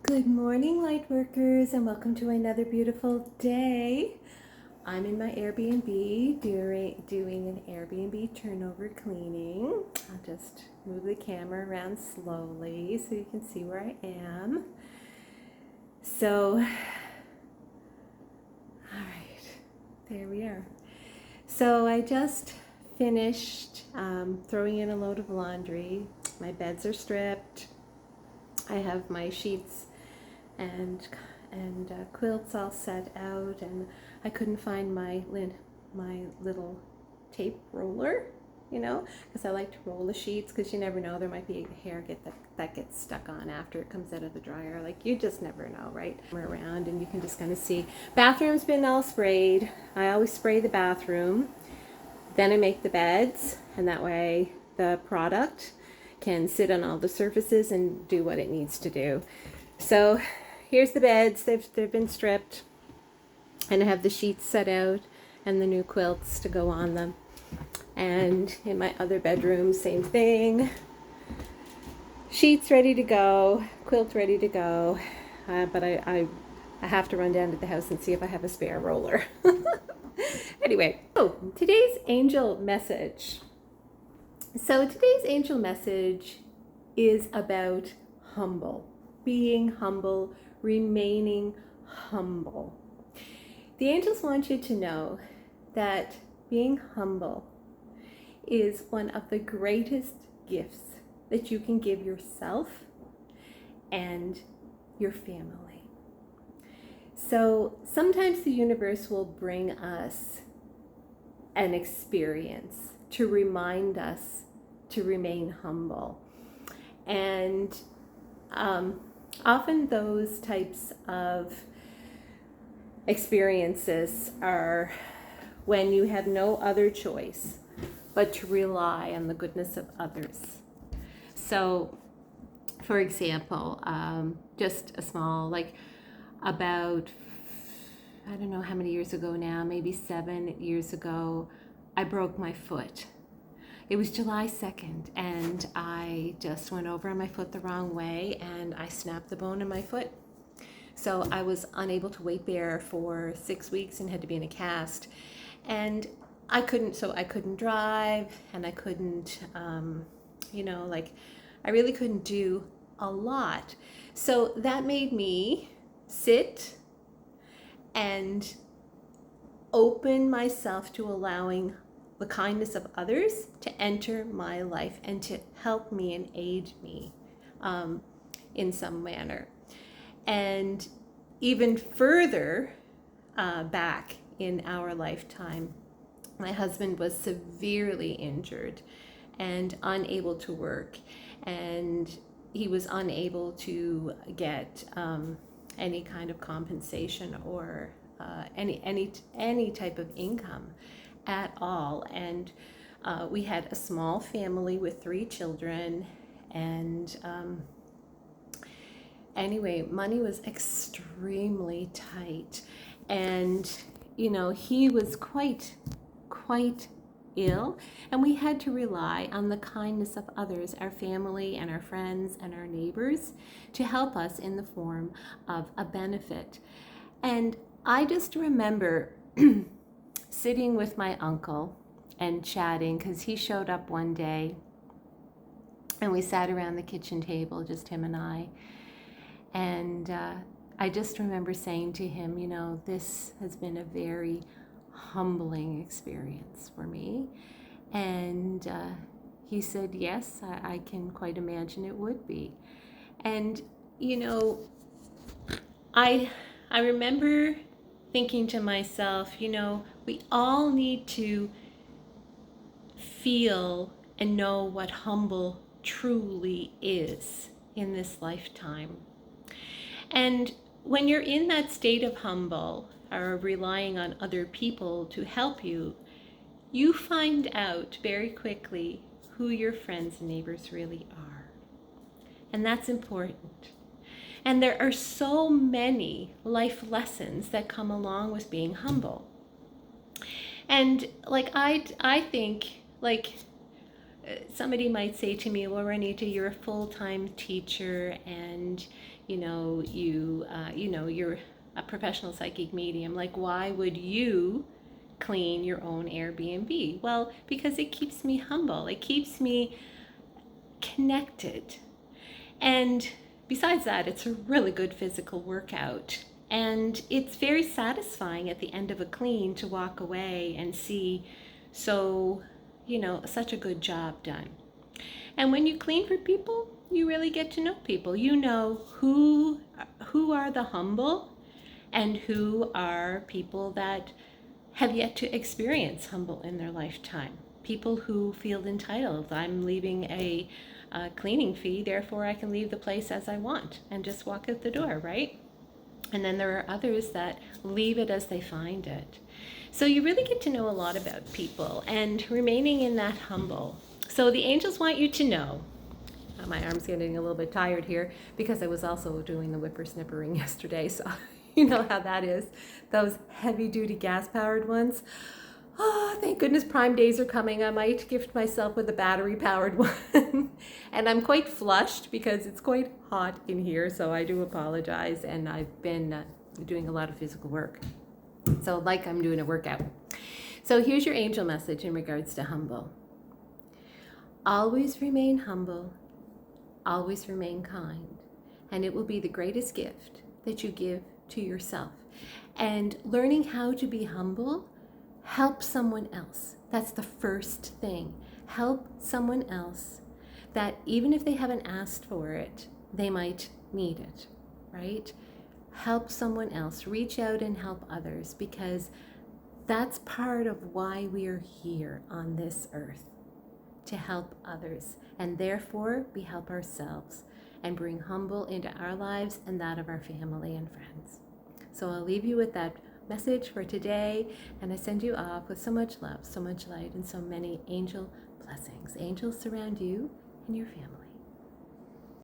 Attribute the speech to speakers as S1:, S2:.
S1: Good morning, light workers, and welcome to another beautiful day. I'm in my Airbnb doing an Airbnb turnover cleaning. I'll just move the camera around slowly so you can see where I am. So, all right, there we are. So I just finished throwing in a load of laundry. My beds are stripped. I have my sheets and quilts all set out, and I couldn't find my little tape roller, because I like to roll the sheets because you never know, there might be hair that gets stuck on after it comes out of the dryer. Like, you just never know, right? We're around and you can just kind of see. Bathroom's been all sprayed. I always spray the bathroom, then I make the beds, and that way the product can sit on all the surfaces and do what it needs to do. So here's the beds. They've been stripped, and I have the sheets set out and the new quilts to go on them. And in my other bedroom, same thing. Sheets ready to go, quilt ready to go. But I have to run down to the house and see if I have a spare roller. Anyway, today's angel message. So today's angel message is about humble, being humble, remaining humble. The angels want you to know that being humble is one of the greatest gifts that you can give yourself and your family. So sometimes the universe will bring us an experience to remind us to remain humble. And often those types of experiences are when you have no other choice but to rely on the goodness of others. So, for example, just a small, about, I don't know how many years ago now, maybe 7 years ago, I broke my foot. It was July 2nd, and I just went over on my foot the wrong way, and I snapped the bone in my foot. So I was unable to weight bear for 6 weeks and had to be in a cast. And I couldn't drive, and I couldn't, I really couldn't do a lot. So that made me sit and open myself to allowing the kindness of others to enter my life and to help me and aid me in some manner. And even further back in our lifetime, my husband was severely injured and unable to work, and he was unable to get any kind of compensation or any type of income at all. And we had a small family with 3 children, and anyway, money was extremely tight, and he was quite ill, and we had to rely on the kindness of others, our family and our friends and our neighbors, to help us in the form of a benefit. And I just remember sitting with my uncle and chatting, because he showed up one day and we sat around the kitchen table, just him and I. And I just remember saying to him, this has been a very humbling experience for me. And he said, yes, I can quite imagine it would be. And, I remember thinking to myself, we all need to feel and know what humble truly is in this lifetime. And when you're in that state of humble, or relying on other people to help you, you find out very quickly who your friends and neighbors really are. And that's important. And there are so many life lessons that come along with being humble. And I think, somebody might say to me, well, Renita, you're a full-time teacher, and you're a professional psychic medium. Like, why would you clean your own Airbnb? Well, because it keeps me humble. It keeps me connected. And besides that, it's a really good physical workout. And it's very satisfying at the end of a clean to walk away and see such a good job done. And when you clean for people, you really get to know people. You know who are the humble and who are people that have yet to experience humble in their lifetime. People who feel entitled. I'm leaving a cleaning fee, therefore I can leave the place as I want and just walk out the door, right? And then there are others that leave it as they find it. So you really get to know a lot about people and remaining in that humble. So the angels want you to know. My arm's getting a little bit tired here because I was also doing the whippersnippering yesterday, so you know how that is. Those heavy-duty gas-powered ones. Oh, thank goodness Prime Days are coming. I might gift myself with a battery-powered one. And I'm quite flushed because it's quite hot in here, so I do apologize. And I've been doing a lot of physical work. So like I'm doing a workout. So here's your angel message in regards to humble. Always remain humble. Always remain kind. And it will be the greatest gift that you give to yourself. And learning how to be humble, help someone else. That's the first thing. Help someone else that even if they haven't asked for it, they might need it, right? Help someone else. Reach out and help others, because that's part of why we are here on this earth, to help others. And therefore, we help ourselves and bring humble into our lives and that of our family and friends. So I'll leave you with that message for today, and I send you off with so much love, so much light, and so many angel blessings. Angels surround you and your family.